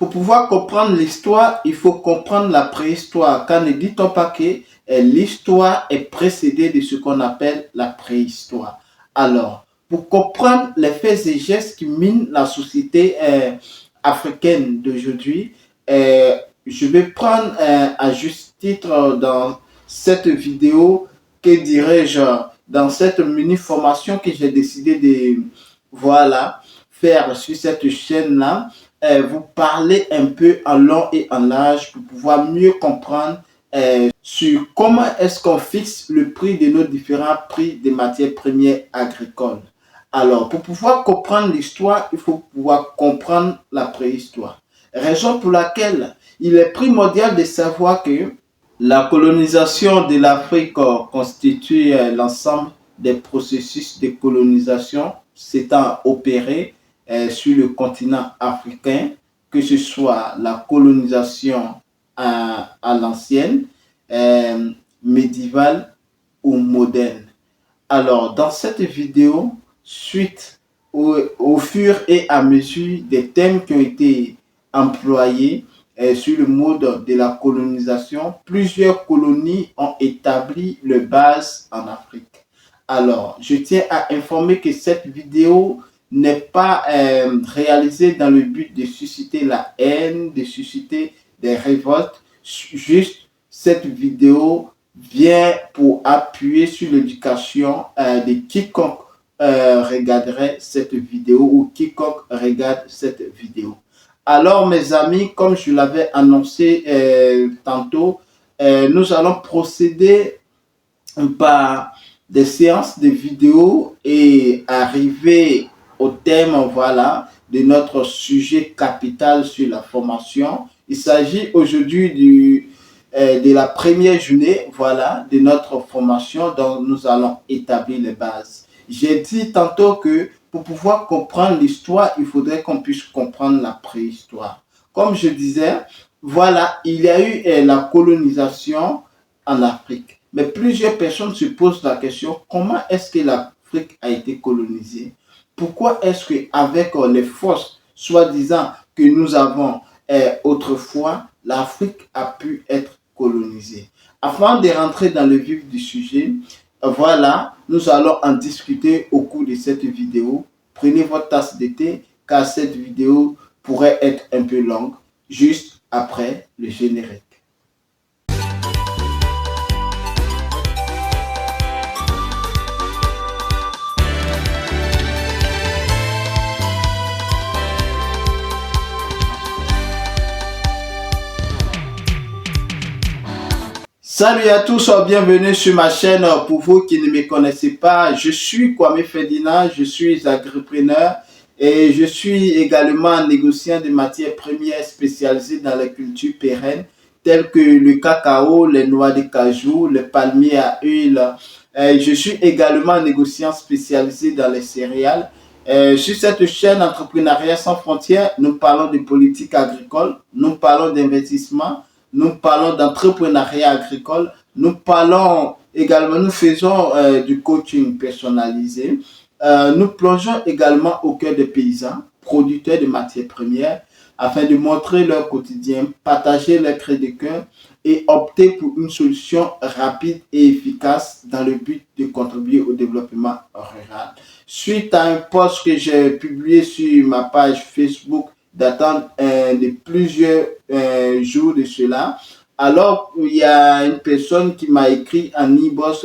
Pour pouvoir comprendre l'histoire, il faut comprendre la préhistoire. Car ne dit-on pas que l'histoire est précédée de ce qu'on appelle la préhistoire. Alors, pour comprendre les faits et gestes qui minent la société africaine d'aujourd'hui, je vais prendre à juste titre dans cette vidéo, que dirais-je, dans cette mini-formation que j'ai décidé de faire sur cette chaîne-là, vous parler un peu en long et en large pour pouvoir mieux comprendre sur comment est-ce qu'on fixe le prix de nos différents prix des matières premières agricoles. Alors, pour pouvoir comprendre l'histoire, il faut pouvoir comprendre la préhistoire. Raison pour laquelle il est primordial de savoir que la colonisation de l'Afrique constitue l'ensemble des processus de colonisation s'étant opéré sur le continent africain, que ce soit la colonisation à l'ancienne, médiévale ou moderne. Alors, dans cette vidéo, suite au fur et à mesure des thèmes qui ont été employés sur le mode de la colonisation, plusieurs colonies ont établi leur base en Afrique. Alors, je tiens à informer que cette vidéo n'est pas réalisée dans le but de susciter la haine, de susciter des révoltes. Juste, cette vidéo vient pour appuyer sur l'éducation de quiconque regarderait cette vidéo ou quiconque regarde cette vidéo. Alors mes amis, comme je l'avais annoncé tantôt, nous allons procéder par des séances de vidéos et arriver au thème de notre sujet capital sur la formation. Il s'agit aujourd'hui de la première journée de notre formation dont nous allons établir les bases. J'ai dit tantôt que pour pouvoir comprendre l'histoire, il faudrait qu'on puisse comprendre la préhistoire. Comme je disais, il y a eu la colonisation en Afrique. Mais plusieurs personnes se posent la question, comment est-ce que l'Afrique a été colonisée? Pourquoi est-ce qu'avec les forces, soi-disant, que nous avons autrefois, l'Afrique a pu être colonisée? Avant de rentrer dans le vif du sujet, nous allons en discuter au cours de cette vidéo. Prenez votre tasse de thé car cette vidéo pourrait être un peu longue, juste après le générique. Salut à tous, bienvenue sur ma chaîne. Pour vous qui ne me connaissez pas, je suis Kwame Ferdinand, je suis agripreneur et je suis également négociant de matières premières spécialisées dans la culture pérenne telles que le cacao, les noix de cajou, les palmiers à huile. Je suis également négociant spécialisé dans les céréales. Sur cette chaîne Entrepreneuriat sans frontières, nous parlons de politique agricole, nous parlons d'investissement, nous parlons d'entrepreneuriat agricole, nous parlons également, nous faisons du coaching personnalisé, nous plongeons également au cœur des paysans, producteurs de matières premières, afin de montrer leur quotidien, partager leur cri de cœur et opter pour une solution rapide et efficace dans le but de contribuer au développement rural. Suite à un post que j'ai publié sur ma page Facebook datant de plusieurs jours de cela, alors il y a une personne qui m'a écrit en e-boss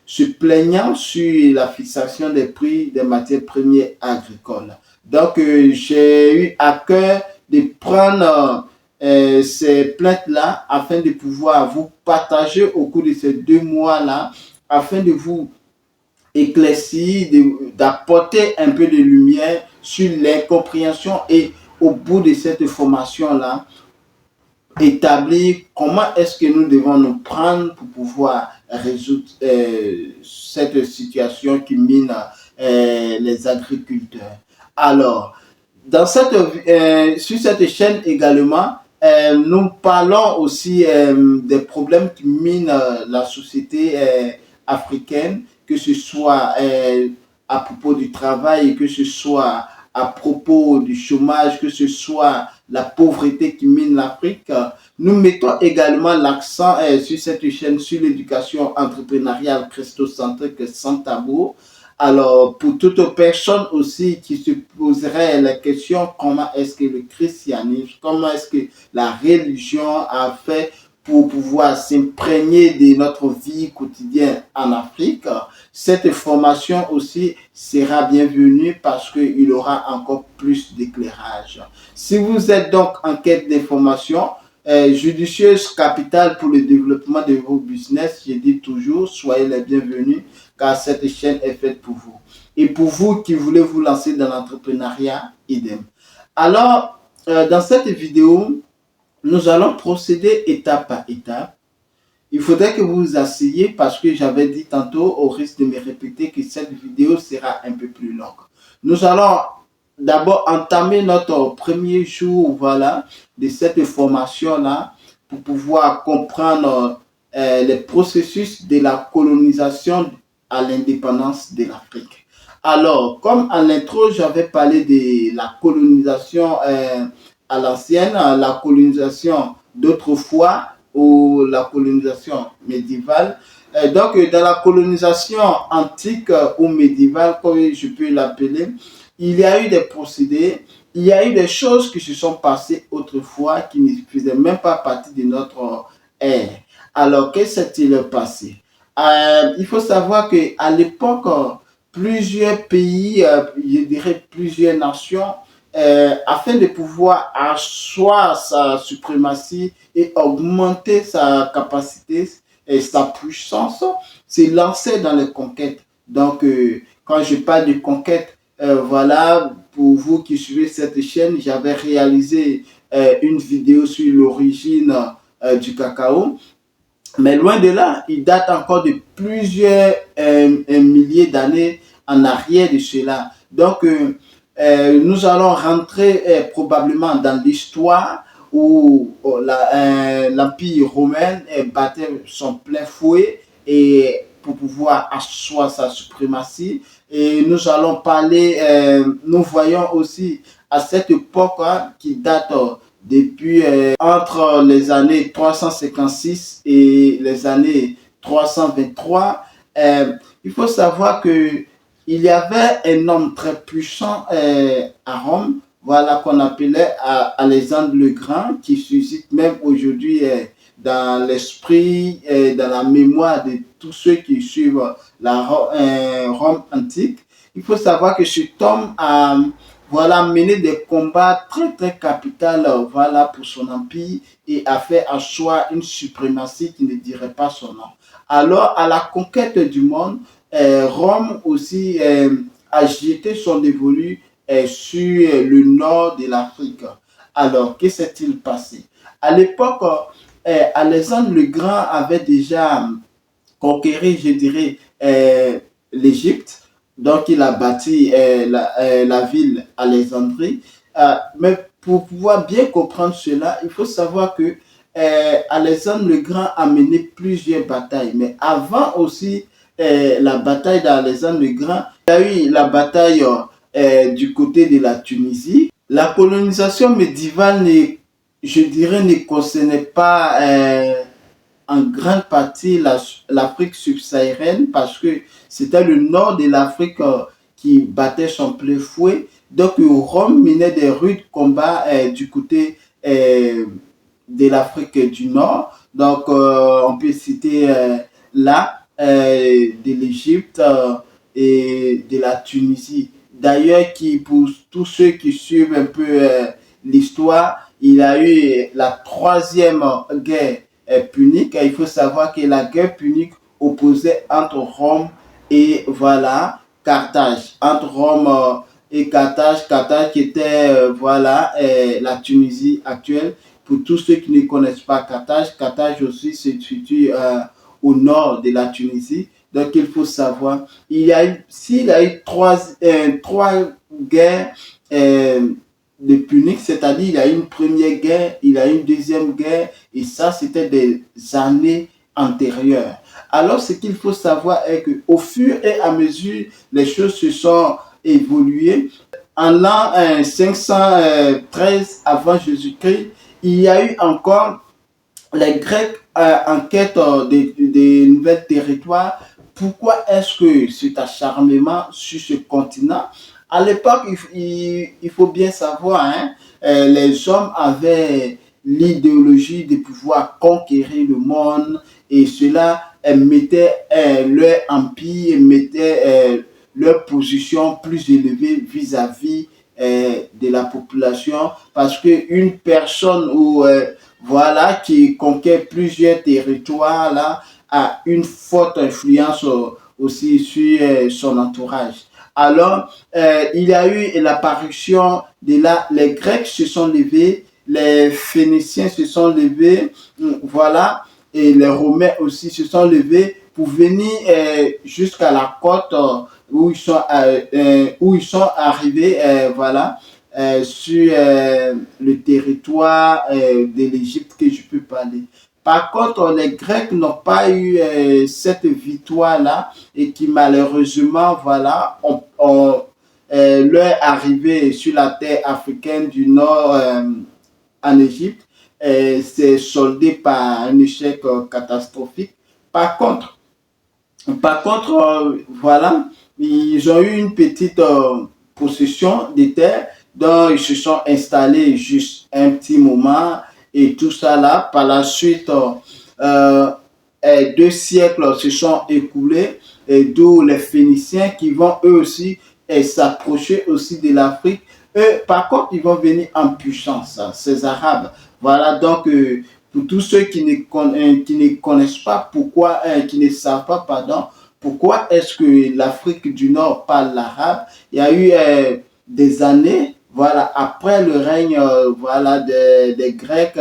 se plaignant sur la fixation des prix des matières premières agricoles. Donc j'ai eu à cœur de prendre ces plaintes-là afin de pouvoir vous partager au cours de ces 2 mois-là, afin de vous éclaircir, d'apporter un peu de lumière sur l'incompréhension et au bout de cette formation-là, établir comment est-ce que nous devons nous prendre pour pouvoir résoudre cette situation qui mine les agriculteurs. Alors, sur cette chaîne également, nous parlons aussi des problèmes qui minent la société africaine, que ce soit à propos du travail, que ce soit à propos du chômage, que ce soit la pauvreté qui mine l'Afrique. Nous mettons également l'accent sur cette chaîne sur l'éducation entrepreneuriale christocentrique sans tabou. Alors, pour toute personne aussi qui se poserait la question, comment est-ce que le christianisme, comment est-ce que la religion a fait pour pouvoir s'imprégner de notre vie quotidienne en Afrique, cette formation aussi sera bienvenue parce qu'il aura encore plus d'éclairage. Si vous êtes donc en quête d'informations, judicieuse capitale pour le développement de vos business, je dis toujours, soyez les bienvenus car cette chaîne est faite pour vous. Et pour vous qui voulez vous lancer dans l'entrepreneuriat, idem. Alors, dans cette vidéo, nous allons procéder étape par étape. Il faudrait que vous vous asseyez parce que j'avais dit tantôt, au risque de me répéter, que cette vidéo sera un peu plus longue. Nous allons d'abord entamer notre premier jour, voilà, de cette formation-là pour pouvoir comprendre les processus de la colonisation à l'indépendance de l'Afrique. Alors, comme en intro, j'avais parlé de la colonisation à l'ancienne, la colonisation d'autrefois ou la colonisation médiévale. Donc, dans la colonisation antique ou médiévale, comme je peux l'appeler, il y a eu des procédés, il y a eu des choses qui se sont passées autrefois qui ne faisaient même pas partie de notre ère. Alors, qu'est-ce qui s'est passé? Il faut savoir qu'à l'époque, plusieurs pays, je dirais plusieurs nations, afin de pouvoir asseoir sa suprématie et augmenter sa capacité et sa puissance, se lancer dans les conquêtes. Donc, quand je parle de conquête, voilà, pour vous qui suivez cette chaîne, j'avais réalisé une vidéo sur l'origine du cacao. Mais loin de là, il date encore de plusieurs milliers d'années en arrière de cela. Donc, nous allons rentrer probablement dans l'histoire où l'Empire romain battait son plein fouet et pour pouvoir asseoir sa suprématie. Et nous allons parler, nous voyons aussi à cette époque qui date depuis entre les années 356 et les années 323, il faut savoir que il y avait un homme très puissant à Rome, voilà qu'on appelait Alexandre le Grand, qui suscite même aujourd'hui dans l'esprit et dans la mémoire de tous ceux qui suivent la Rome antique. Il faut savoir que cet homme a voilà, mené des combats très très capitaux voilà, pour son empire et a fait asseoir une suprématie qui ne dirait pas son nom. Alors, à la conquête du monde, Rome aussi a jeté son dévolu sur le nord de l'Afrique. Alors, que s'est-il passé? À l'époque, Alexandre le Grand avait déjà conquéri, je dirais, l'Égypte. Donc, il a bâti la ville Alexandrie. Mais pour pouvoir bien comprendre cela, il faut savoir que Alexandre le Grand a mené plusieurs batailles. Mais avant aussi la bataille d'Alexandre le Grand, il y a eu la bataille du côté de la Tunisie. La colonisation médiévale, je dirais, ne concernait pas en grande partie l'Afrique subsaharienne parce que c'était le nord de l'Afrique qui battait son plein fouet. Donc Rome menait des rudes combats du côté de l'Afrique du Nord. Donc on peut citer là de l'Égypte et de la Tunisie. D'ailleurs, pour tous ceux qui suivent un peu l'histoire, il y a eu la troisième guerre punique. Il faut savoir que la guerre punique opposait entre Rome et voilà Carthage. Entre Rome et Carthage, Carthage qui était voilà la Tunisie actuelle. Pour tous ceux qui ne connaissent pas Carthage, Carthage aussi se situe au nord de la Tunisie. Donc il faut savoir, s'il y a eu trois guerres de puniques, c'est-à-dire il y a eu une première guerre, il y a eu une deuxième guerre, et ça c'était des années antérieures. Alors ce qu'il faut savoir est qu'au fur et à mesure les choses se sont évoluées, en l'an 513 avant Jésus-Christ, il y a eu encore les Grecs en quête des nouvelles territoires. Pourquoi est-ce que cet acharnement sur ce continent? À l'époque, il faut bien savoir, hein, les hommes avaient l'idéologie de pouvoir conquérir le monde et cela mettait leur empire, mettait leur position plus élevée vis-à-vis de la population parce qu'une personne ou voilà, qui conquiert plusieurs territoires là, a une forte influence aussi sur son entourage. Alors, il y a eu l'apparition de là, les Grecs se sont levés, les Phéniciens se sont levés, voilà, et les Romains aussi se sont levés pour venir jusqu'à la côte où ils sont arrivés, voilà, sur le territoire de l'Égypte que je peux parler. Par contre, les Grecs n'ont pas eu cette victoire-là et qui malheureusement, voilà, leur arrivée sur la terre africaine du Nord en Égypte s'est soldé par un échec catastrophique. Par contre, voilà, ils ont eu une petite possession des terres, donc ils se sont installés juste un petit moment et tout ça là. Par la suite, 2 siècles se sont écoulés, et d'où les Phéniciens qui vont eux aussi s'approcher aussi de l'Afrique. Eux, par contre, ils vont venir en puissance, hein, ces Arabes. Voilà, donc pour tous ceux qui ne connaissent pas pourquoi, qui ne savent pas, pardon, pourquoi est-ce que l'Afrique du Nord parle l'arabe, il y a eu des années, voilà, après le règne voilà, des Grecs,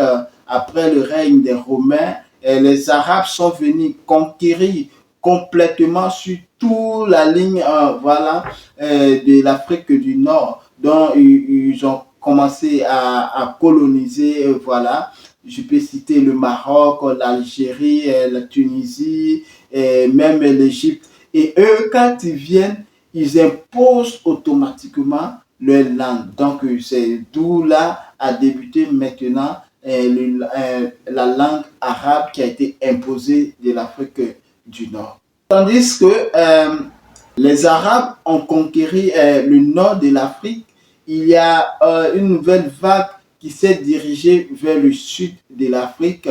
après le règne des Romains, les Arabes sont venus conquérir complètement sur toute la ligne voilà, de l'Afrique du Nord. Donc, ils ont commencé à coloniser, voilà. Je peux citer le Maroc, l'Algérie, la Tunisie, et même l'Égypte. Et eux, quand ils viennent, ils imposent automatiquement leur langue. Donc, c'est d'où là a débuté maintenant la langue arabe qui a été imposée de l'Afrique du Nord. Tandis que les Arabes ont conquéri le nord de l'Afrique, il y a une nouvelle vague qui s'est dirigée vers le sud de l'Afrique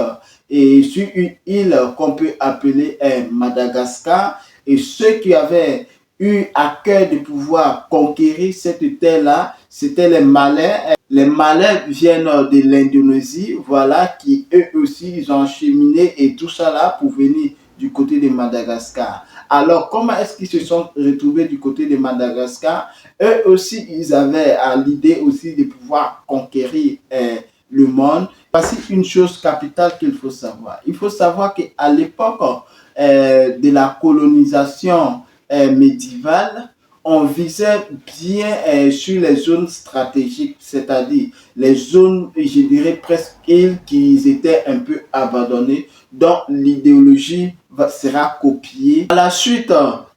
et sur une île qu'on peut appeler Madagascar. Et ceux qui avaient eu à cœur de pouvoir conquérir cette terre-là, c'était les Malais. Les Malais viennent de l'Indonésie, voilà, qui eux aussi, ils ont cheminé et tout ça là pour venir du côté de Madagascar. Alors, comment est-ce qu'ils se sont retrouvés du côté de Madagascar? Eux aussi, ils avaient l'idée aussi de pouvoir conquérir le monde. Voici une chose capitale qu'il faut savoir. Il faut savoir qu'à l'époque de la colonisation médiévale, on visait bien sur les zones stratégiques, c'est-à-dire les zones, je dirais presque îles qui étaient un peu abandonnées, dont l'idéologie sera copiée. À la suite,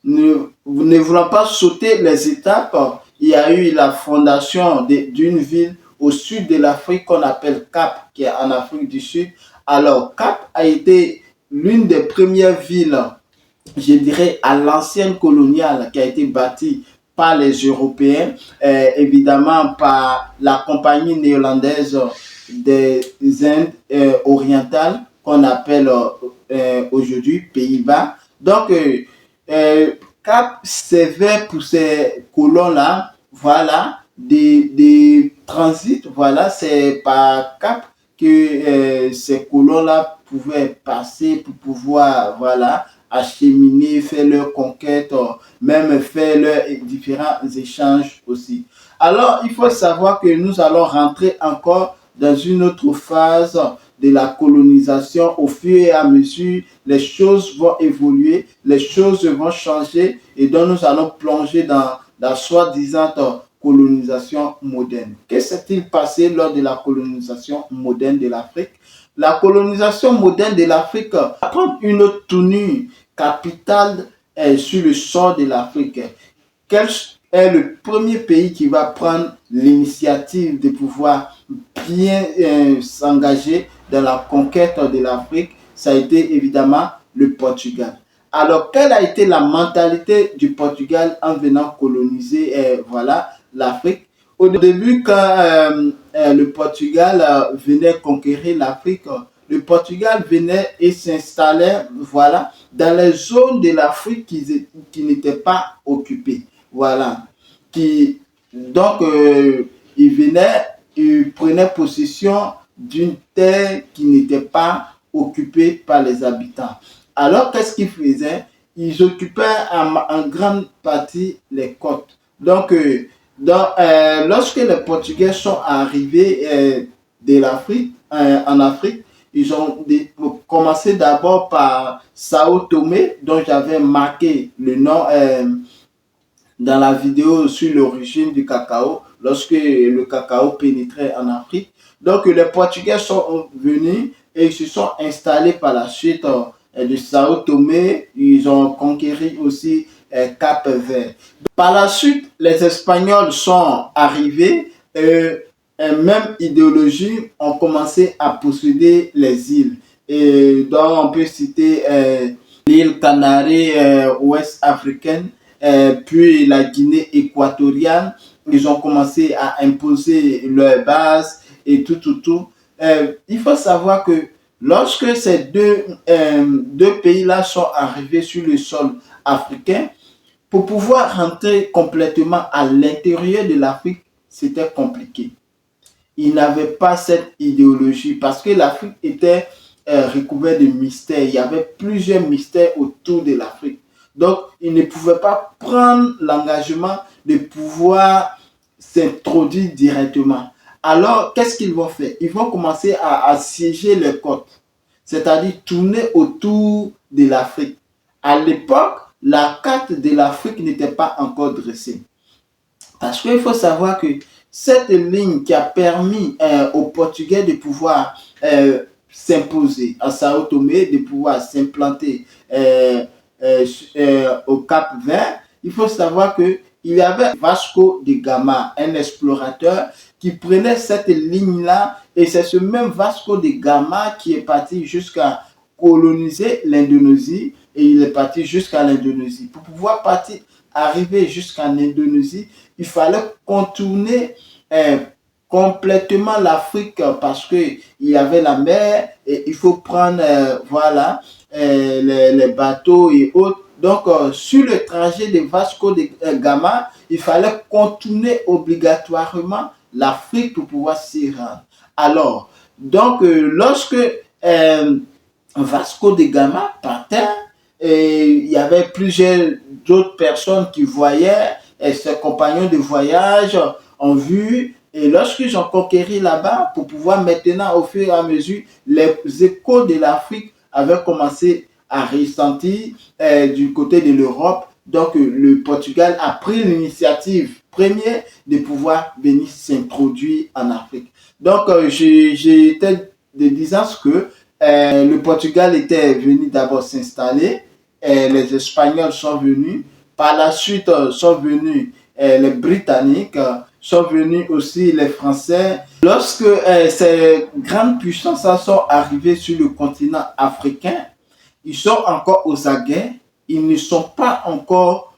ne voulant pas sauter les étapes, il y a eu la fondation d'une ville au sud de l'Afrique qu'on appelle Cap, qui est en Afrique du Sud. Alors, Cap a été l'une des premières villes, je dirais, à l'ancienne coloniale qui a été bâtie par les Européens, évidemment par la compagnie néerlandaise des Indes orientales qu'on appelle aujourd'hui Pays-Bas. Donc, Cap servait pour ces colons-là, voilà, des transits, voilà, c'est par Cap que ces colons-là pouvaient passer pour pouvoir, voilà, acheminer, faire leurs conquêtes, même faire leurs différents échanges aussi. Alors, il faut savoir que nous allons rentrer encore dans une autre phase de la colonisation. Au fur et à mesure, les choses vont évoluer, les choses vont changer et donc nous allons plonger dans la soi-disant colonisation moderne. Que s'est-il passé lors de la colonisation moderne de l'Afrique? La colonisation moderne de l'Afrique prend une autre tournure capitale sur le sort de l'Afrique. est le premier pays qui va prendre l'initiative de pouvoir bien s'engager dans la conquête de l'Afrique. Ça a été évidemment le Portugal. Alors, quelle a été la mentalité du Portugal en venant coloniser voilà, l'Afrique? Au début, quand le Portugal venait conquérir l'Afrique, le Portugal venait et s'installait voilà, dans les zones de l'Afrique qui n'étaient pas occupées. Voilà. Donc, il venait, il prenait possession d'une terre qui n'était pas occupée par les habitants. Alors, qu'est-ce qu'ils faisaient? Ils occupaient en grande partie les côtes. Donc, lorsque les Portugais sont arrivés de l'Afrique, en Afrique, ils ont commencé d'abord par Sao Tomé, dont j'avais marqué le nom dans la vidéo sur l'origine du cacao, lorsque le cacao pénétrait en Afrique. Donc, les Portugais sont venus et ils se sont installés par la suite de Sao Tomé. Ils ont conquéri aussi Cap-Vert. Par la suite, les Espagnols sont arrivés et même idéologie ont commencé à posséder les îles. Et donc, on peut citer l'île Canaries ouest africaine, puis la Guinée équatoriale. Ils ont commencé à imposer leurs bases et tout. Il faut savoir que lorsque ces deux pays-là sont arrivés sur le sol africain, pour pouvoir rentrer complètement à l'intérieur de l'Afrique, c'était compliqué. Ils n'avaient pas cette idéologie parce que l'Afrique était recouverte de mystères. Il y avait plusieurs mystères autour de l'Afrique. Donc, ils ne pouvaient pas prendre l'engagement de pouvoir s'introduire directement. Alors, qu'est-ce qu'ils vont faire? Ils vont commencer à assiéger les côtes, c'est-à-dire tourner autour de l'Afrique. À l'époque, la carte de l'Afrique n'était pas encore dressée. Parce qu'il faut savoir que cette ligne qui a permis aux Portugais de pouvoir s'imposer à Sao Tomé, de pouvoir s'implanter au Cap Vert, il faut savoir qu'il y avait Vasco de Gama, un explorateur qui prenait cette ligne-là, et c'est ce même Vasco de Gama qui est parti jusqu'à coloniser l'Indonésie, et il est parti jusqu'à l'Indonésie. Pour pouvoir arriver jusqu'en Indonésie, il fallait contourner complètement l'Afrique parce qu'il y avait la mer et il faut prendre voilà, les bateaux et autres. Donc, sur le trajet de Vasco de Gama, il fallait contourner obligatoirement l'Afrique pour pouvoir s'y rendre. Alors, donc, lorsque Vasco de Gama partait, et il y avait plusieurs d'autres personnes qui voyaient, et ses compagnons de voyage ont vu, et lorsqu'ils ont conquéri là-bas, pour pouvoir maintenant, au fur et à mesure, les échos de l'Afrique avaient commencé à ressentir du côté de l'Europe. Donc, le Portugal a pris l'initiative première de pouvoir venir s'introduire en Afrique. Donc, j'étais de disant que le Portugal était venu d'abord s'installer, les Espagnols sont venus, par la suite sont venus les Britanniques, sont venus aussi les Français. Lorsque ces grandes puissances sont arrivées sur le continent africain, ils sont encore aux aguets, ils ne sont pas encore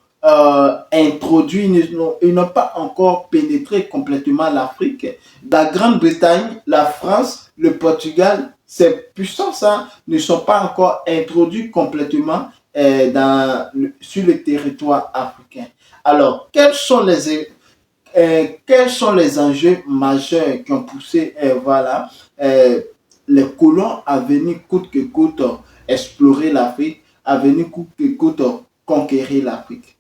introduits, ils n'ont pas encore pénétré complètement l'Afrique. La Grande-Bretagne, la France, le Portugal, ces puissances ne sont pas encore introduites complètement sur le territoire africain. Alors, quels sont les enjeux majeurs qui ont poussé voilà, les colons à venir coûte que coûte explorer l'Afrique, à venir coûte que coûte conquérir l'Afrique?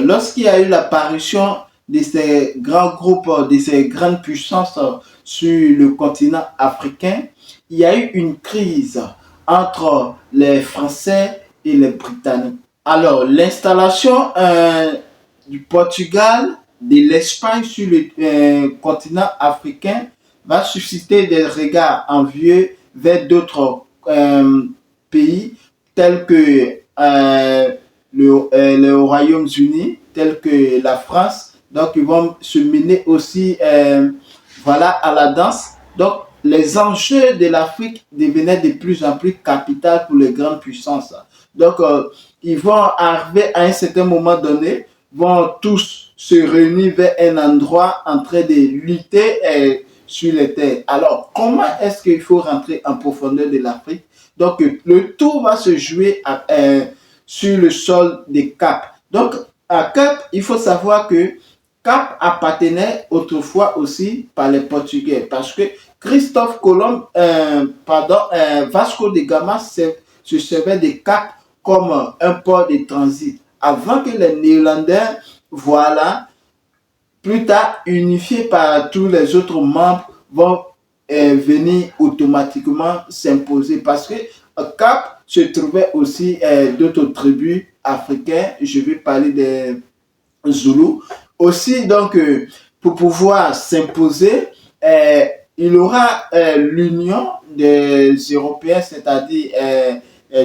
Lorsqu'il y a eu l'apparition de ces grands groupes, de ces grandes puissances sur le continent africain, il y a eu une crise entre les Français et les Britanniques. Alors, l'installation du Portugal, de l'Espagne sur le continent africain va susciter des regards envieux vers d'autres pays tels que le Royaume-Uni, tels que la France, Donc, ils vont se mener aussi voilà, à la danse. Donc, les enjeux de l'Afrique devenaient de plus en plus capitaux pour les grandes puissances. Donc, ils vont arriver à un certain moment donné, vont tous se réunir vers un endroit en train de lutter sur les terres. Alors, comment est-ce qu'il faut rentrer en profondeur de l'Afrique? Donc, le tout va se jouer sur le sol des Caps. Donc, à Cap, il faut savoir que Cap appartenait autrefois aussi par les Portugais parce que Christophe Colomb, Vasco de Gama se servait de Cap comme un port de transit avant que les Néerlandais, voilà, plus tard unifiés par tous les autres membres, vont venir automatiquement s'imposer parce que Cap se trouvait aussi d'autres tribus africaines. Je vais parler des Zoulous. Aussi, donc, pour pouvoir s'imposer, il aura l'union des Européens, c'est-à-dire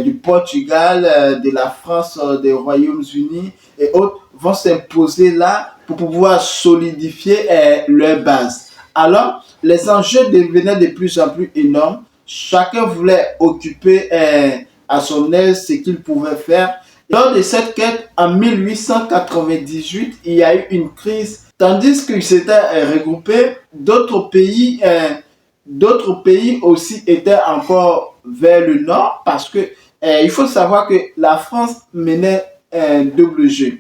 du Portugal, de la France, des Royaumes-Unis et autres, vont s'imposer là pour pouvoir solidifier leur base. Alors, les enjeux devenaient de plus en plus énormes. Chacun voulait occuper à son aise ce qu'il pouvait faire. Lors de cette quête, en 1898, il y a eu une crise. Tandis qu'ils s'étaient regroupés, d'autres pays aussi étaient encore vers le nord parce que il faut savoir que la France menait un double jeu.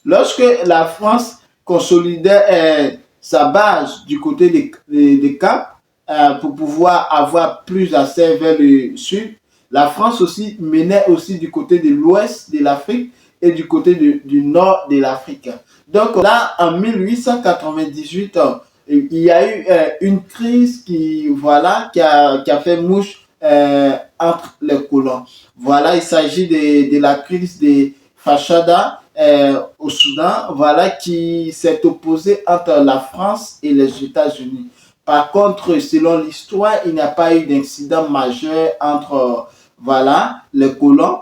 Lorsque la France consolidait sa base du côté des Caps pour pouvoir avoir plus d'accès vers le sud, la France aussi menait aussi du côté de l'ouest de l'Afrique et du côté du nord de l'Afrique. Donc là, en 1898, il y a eu une crise voilà, qui a fait mouche entre les colons. Voilà, il s'agit de la crise des Fachada au Soudan, voilà, qui s'est opposée entre la France et les États-Unis. Par contre, selon l'histoire, il n'y a pas eu d'incident majeur entre voilà, les colons.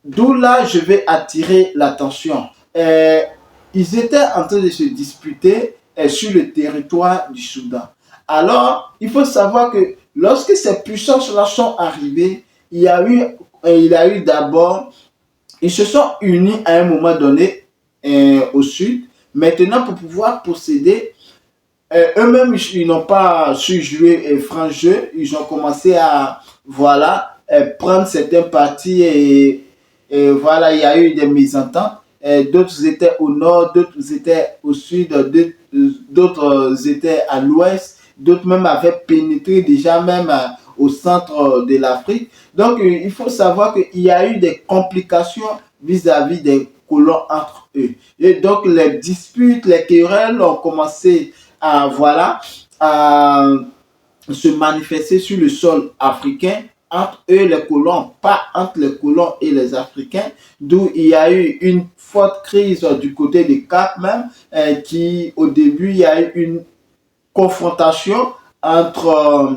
D'où là, je vais attirer l'attention. Ils étaient en train de se disputer sur le territoire du Soudan. Alors, il faut savoir que lorsque ces puissances-là sont arrivées, il y a eu d'abord, ils se sont unis à un moment donné au sud. Maintenant, pour pouvoir posséder, eux-mêmes, ils n'ont pas su jouer franc jeu. Ils ont commencé à, voilà, prendre certains partis et voilà, il y a eu des mésententes. D'autres étaient au nord, d'autres étaient au sud, d'autres étaient à l'ouest, d'autres même avaient pénétré déjà même au centre de l'Afrique. Donc, il faut savoir qu'il y a eu des complications vis-à-vis des colons entre eux. Et donc, les disputes, les querelles ont commencé voilà, à se manifester sur le sol africain entre eux les colons, pas entre les colons et les Africains, d'où il y a eu une forte crise du côté des Cap même, qui au début il y a eu une confrontation entre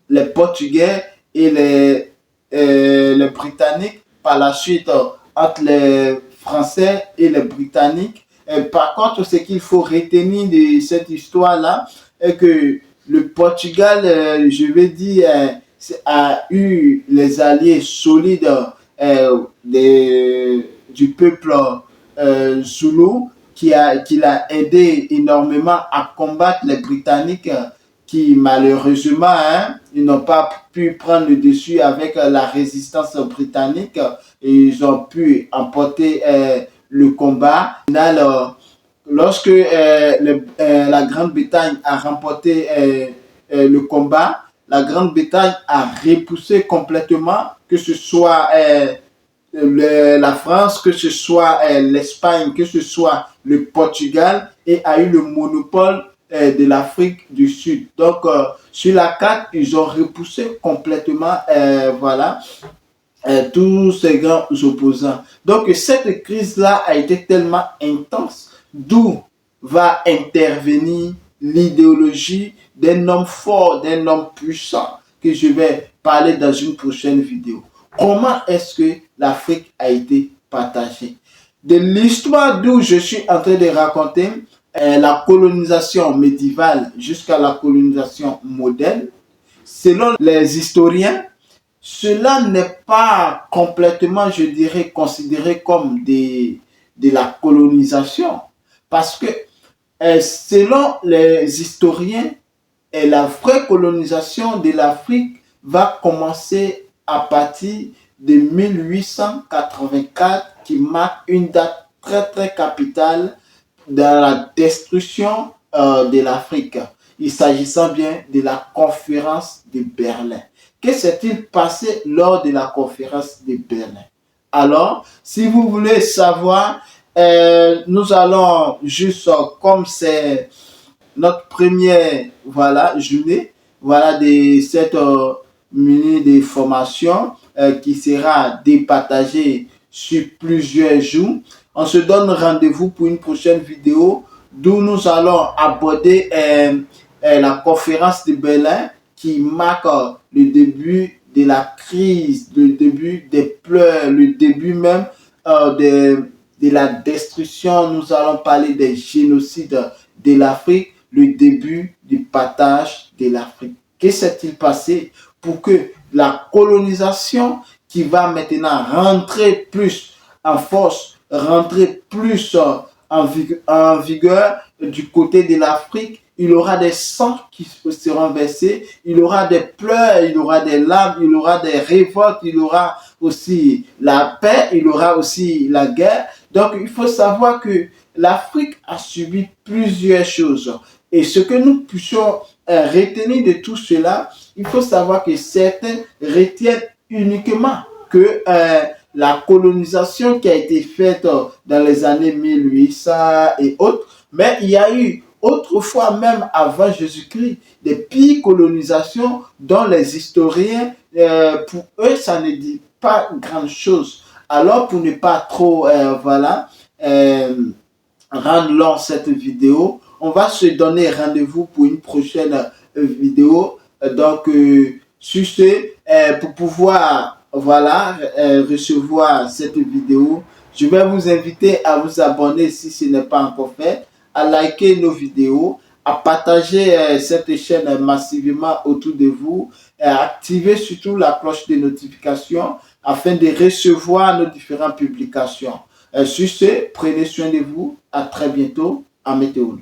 les Portugais et les Britanniques, par la suite entre les Français et les Britanniques. Par contre, ce qu'il faut retenir de cette histoire-là est que le Portugal, je vais dire, a eu les alliés solides du peuple Zoulou qui l'a aidé énormément à combattre les Britanniques qui malheureusement, ils n'ont pas pu prendre le dessus avec la résistance britannique et ils ont pu emporter le combat. Lorsque la Grande-Bretagne a remporté le combat, la Grande-Bretagne a repoussé complètement, que ce soit la France, que ce soit l'Espagne, que ce soit le Portugal, et a eu le monopole de l'Afrique du Sud. Donc, sur la carte, ils ont repoussé complètement voilà, tous ces grands opposants. Donc, cette crise-là a été tellement intense, d'où va intervenir l'idéologie d'un homme fort, d'un homme puissant, que je vais parler dans une prochaine vidéo. Comment est-ce que l'Afrique a été partagée? De l'histoire d'où je suis en train de raconter, la colonisation médiévale jusqu'à la colonisation moderne, selon les historiens, cela n'est pas complètement, je dirais, considéré comme de la colonisation. Parce que selon les historiens, la vraie colonisation de l'Afrique va commencer à partir de 1884, qui marque une date très très capitale dans la destruction de l'Afrique. Il s'agissant bien de la conférence de Berlin. Que s'est-il passé lors de la conférence de Berlin? Alors, si vous voulez savoir, nous allons juste, comme c'est notre première journée de cette minute de formation qui sera départagée sur plusieurs jours. On se donne rendez-vous pour une prochaine vidéo d'où nous allons aborder la conférence de Berlin qui marque le début de la crise, le début des pleurs, le début même de la destruction. Nous allons parler des génocides de l'Afrique, le début du partage de l'Afrique. Que s'est-il passé pour que la colonisation qui va maintenant rentrer plus en force, rentrer plus en vigueur du côté de l'Afrique, il y aura des sangs qui seront versés, il y aura des pleurs, il y aura des larmes, il y aura des révoltes, il y aura aussi la paix, il y aura aussi la guerre. Donc, il faut savoir que l'Afrique a subi plusieurs choses. Et ce que nous puissions retenir de tout cela, il faut savoir que certains retiennent uniquement que la colonisation qui a été faite dans les années 1800 et autres, mais il y a eu autrefois, même avant Jésus-Christ, des pires colonisations dont les historiens, pour eux, ça ne dit pas grand-chose. Alors, pour ne pas trop, rendre long cette vidéo, on va se donner rendez-vous pour une prochaine vidéo. Donc, sur ce, pour pouvoir recevoir cette vidéo, je vais vous inviter à vous abonner si ce n'est pas encore fait, à liker nos vidéos, à partager cette chaîne massivement autour de vous, et à activer surtout la cloche de notification afin de recevoir nos différentes publications. Sur ce, prenez soin de vous. À très bientôt. À Météo.